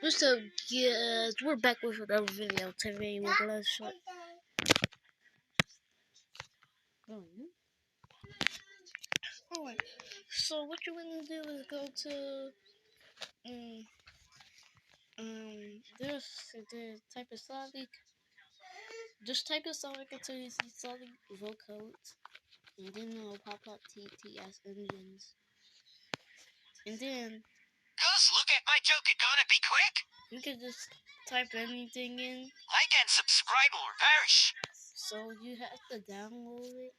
What's up, guys? We're back with another video. Today we're gonna show. Alright. So what you wanna do is go to this type of Sonic. Just type in Sonic until you see Sonic vote codes, and then it'll pop up TTS engines, and then. Gus, look at my joke. It gonna be quick. You can just type anything in. Like and subscribe or perish. So you have to download it.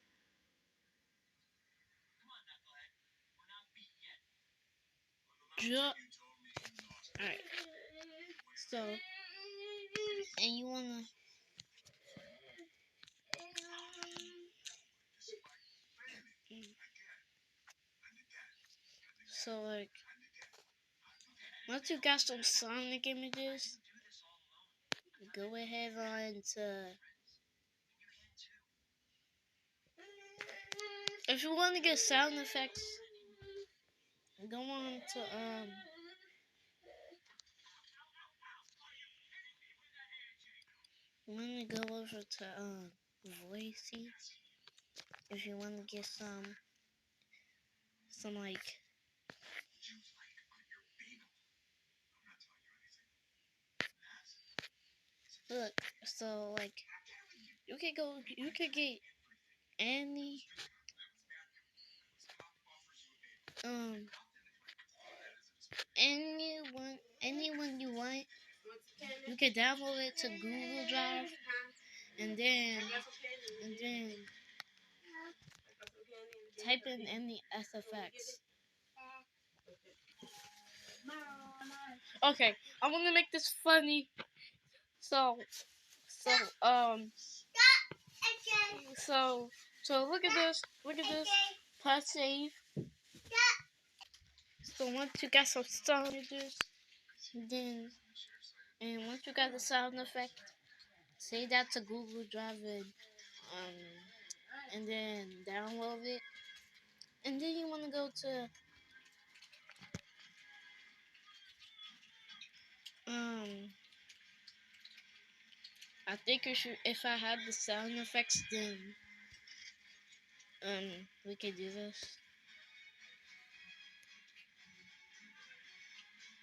Alright. So, and you wanna. So, like, once you got some Sonic images, go ahead on to. If you want to get sound effects, go on to I'm gonna go over to Voicey. If you want to get some like. Look, so like you could get any anyone you want. You can download it to Google Drive, and then type in any SFX. Okay, I'm gonna make this funny. So look at this. Press save. So once you got some sound images, and once you got the sound effect, save that to Google Drive and then download it. And then you wanna go to I think if I have the sound effects, then we can do this.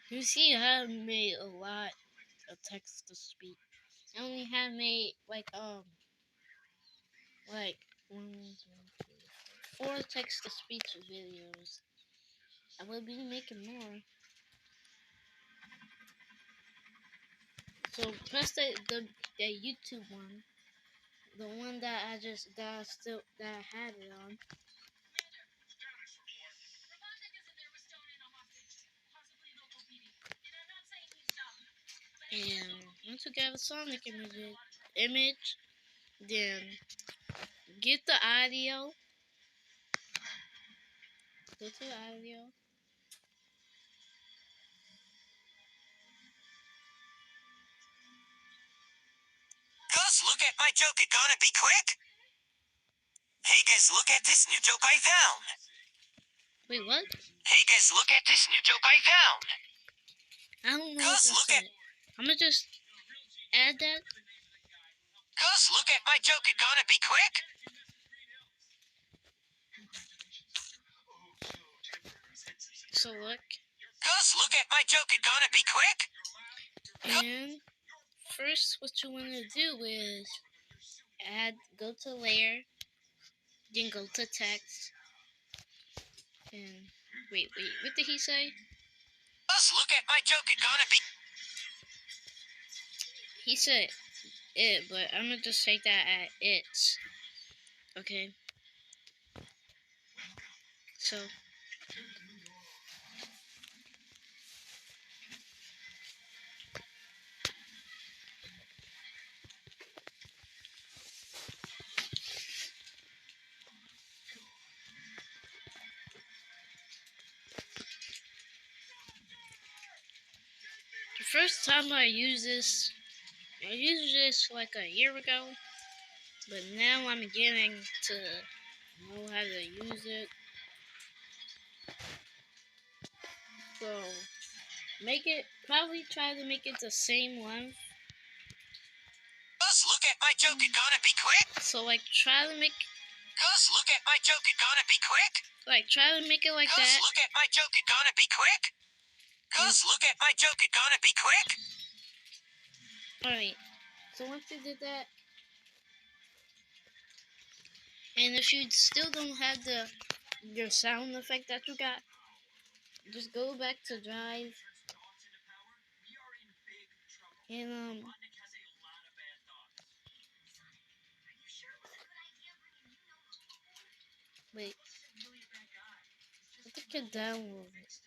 You see, I have made a lot of text to speech. I only have made like 1, 2, 3, 4 text to speech videos. I will be making more. So press the YouTube one, the one that I had it on. And once you get a Sonic image, then get the audio. Go to the audio. Gus, look at my joke. It gonna be quick. Hey guys, look at this new joke I found. Wait, what? Hey guys, look at this new joke I found. I don't know Gus, what that's. I'm gonna just add that. Gus, look at my joke. It gonna be quick. So look. Gus, look at my joke. It gonna be quick. And first, what you want to do is go to layer, then go to text, and wait, what did he say? Gus, look at my joke. It gonna be. He said it, but I'm gonna just take that at it's. Okay. So. The first time I used this like a year ago, but now I'm getting to know how to use it. So Probably try to make it the same length. Gus, look at my joke, it gonna be quick. So like try to make Gus, look at my joke, it gonna be quick. it like Gus, that. look at my joke, it gonna be quick. Gus, look at my joke, it gonna be quick. Alright. So once you did that, and if you still don't have your sound effect that you got, just go back to Drive and wait. I think I can download it.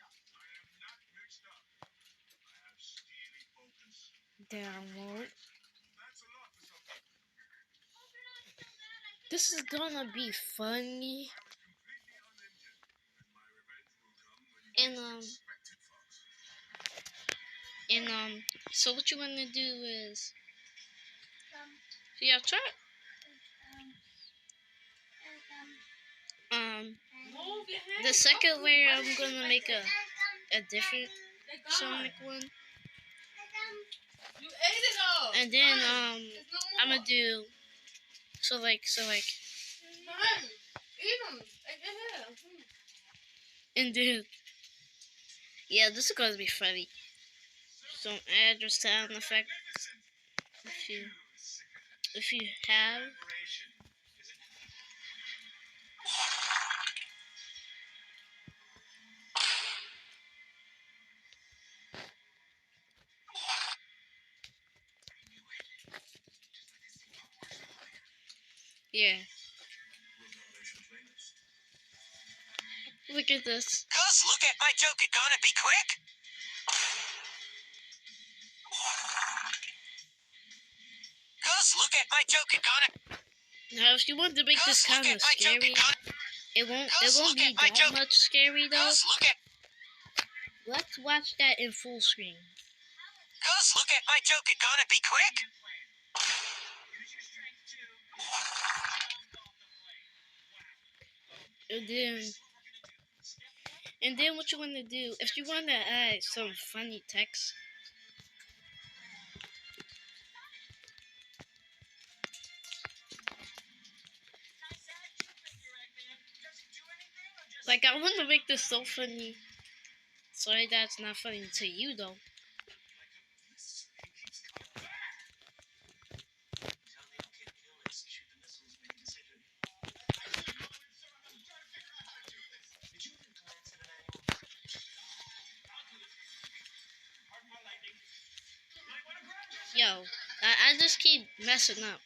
Download. This is gonna be funny. And so what you wanna do is yeah, try the second layer I'm gonna make a different Sonic one. And then I'm gonna do so like and then yeah, this is gonna be funny. So add your sound effects if you have. Yeah. Look at this. Gus, look at my joke, it gonna be quick. Gus, look at my joke, it gonna. Now, if you want to make Gus, this kind look of at my joke, scary, it gonna. it won't Gus, look be at my that joke. much scary though. Gus, look at. Let's watch that in full screen. Gus, look at my joke, it gonna be quick. And then what you want to do, if you want to add some funny text, like I want to make this so funny. Sorry that's not funny to you though. Yo, I just keep messing up.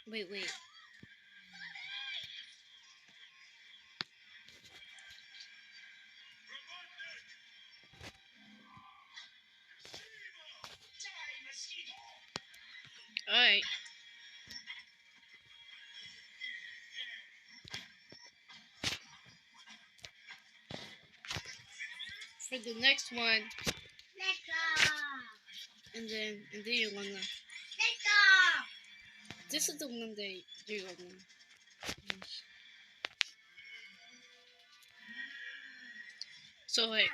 Wait. Alright. For the next one, and then you wanna. This is the one that you wanna. So like,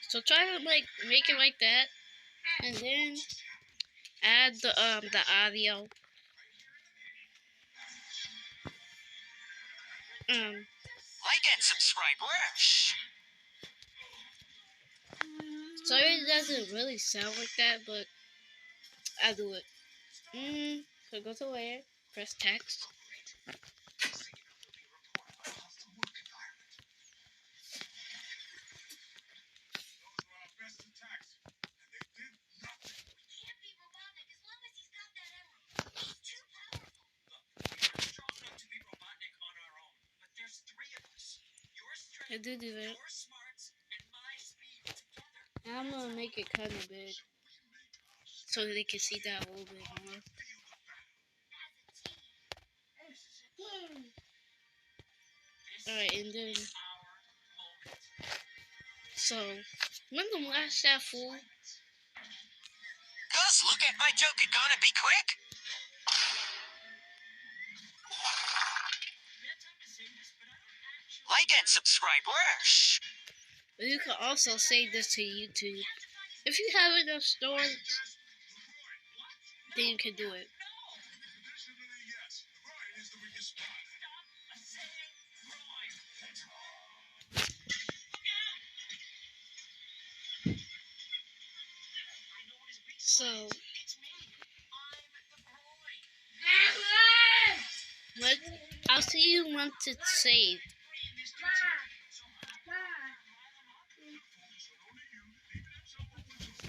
so try to like make it like that, and then add the audio. Like and subscribe. Shh. Sorry it doesn't really sound like that, but I'll do it. So go to layer, press text. I do that. And I'm gonna make it kind of big. so they can see that a little bit more. Alright, and then so when the last that fool Gus, look at my joke. It gonna be quick. Like and subscribe. Shh. but you can also save this to YouTube. If you have enough storage, then you can do it. So what I'll see you once it's saved.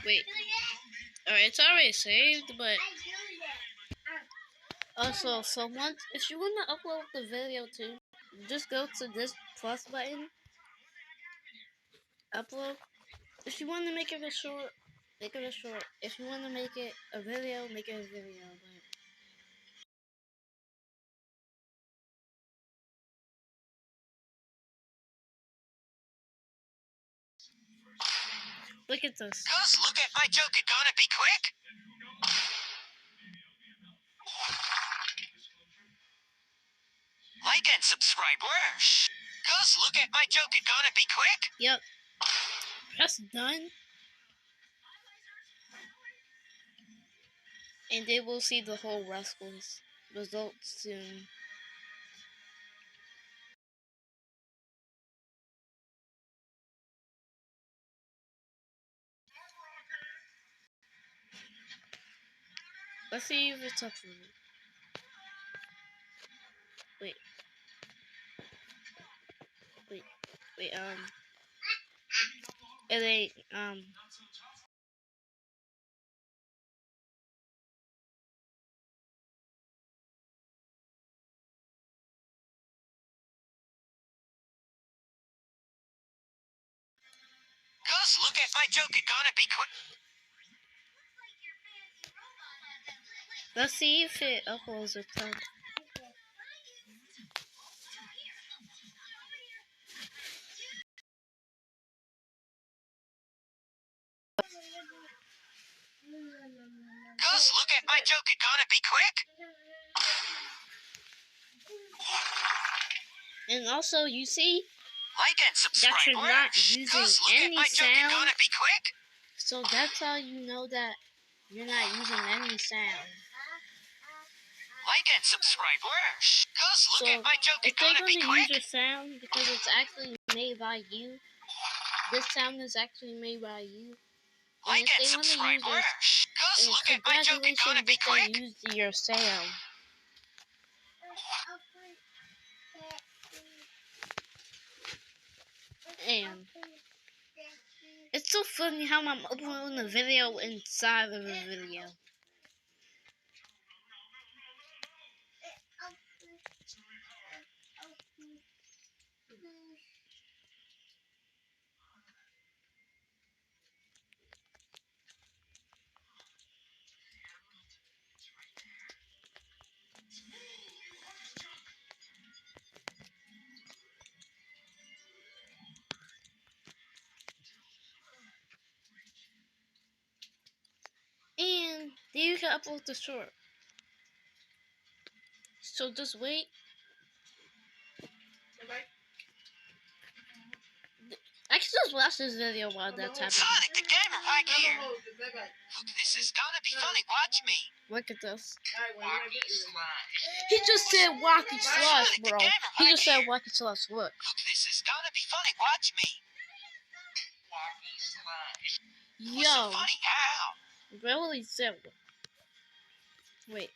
Wait. Alright, it's already saved, but also, so once, if you want to upload the video too, just go to this plus button, upload. If you want to make it a short, make it a short. If you want to make it a video, make it a video. But look at this. Gus, look at my joke. It gonna be quick. Like and subscribe. Shh. Gus, look at my joke. It gonna be quick. Yep. That's done. And they will see the whole Rascals results soon. Let's see if it's uploaded. Wait. It ain't, Gus, look at my joke. It gonna be quick. let's see if it uploads itself. Gus, look at my joke. It gonna be quick. And also, you see Like and subscribe. that you're not using Gus, look at any my joke. It sound. gonna be quick. So that's how you know that you're not using any sound. Like and subscribe. Gus, look So at my joke. if It they're gonna be going to quick. use your sound because it's actually made by you, this sound is actually made by you. And Like if and they want to subscribe. use it, Gus, look at my joke. It gonna congratulations be if quick. they used your sound. And it's so funny how I'm uploading a video inside of a video. And then you can upload the short. So just wait. I can just watch this video while that's happening. Sonic the Gamer right here. Look, this is gonna be funny. Watch me. Look at this. He just said Wacky Slush, bro. He just said Wacky Slush. Look. Look, this is gonna be funny. Watch me. What's so Yo. funny? How? Really simple. Wait.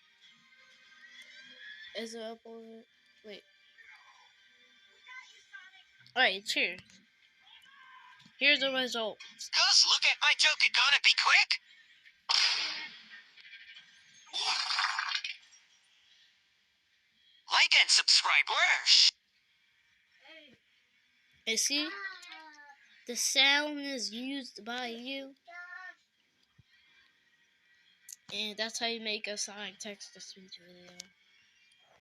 Is it uploaded? Wait. Alright, it's here. Here's the result. Gus, look at my joke. It gonna be quick. Like and subscribe. And see? The sound is used by you. And that's how you make a Sonic text-to-speech video.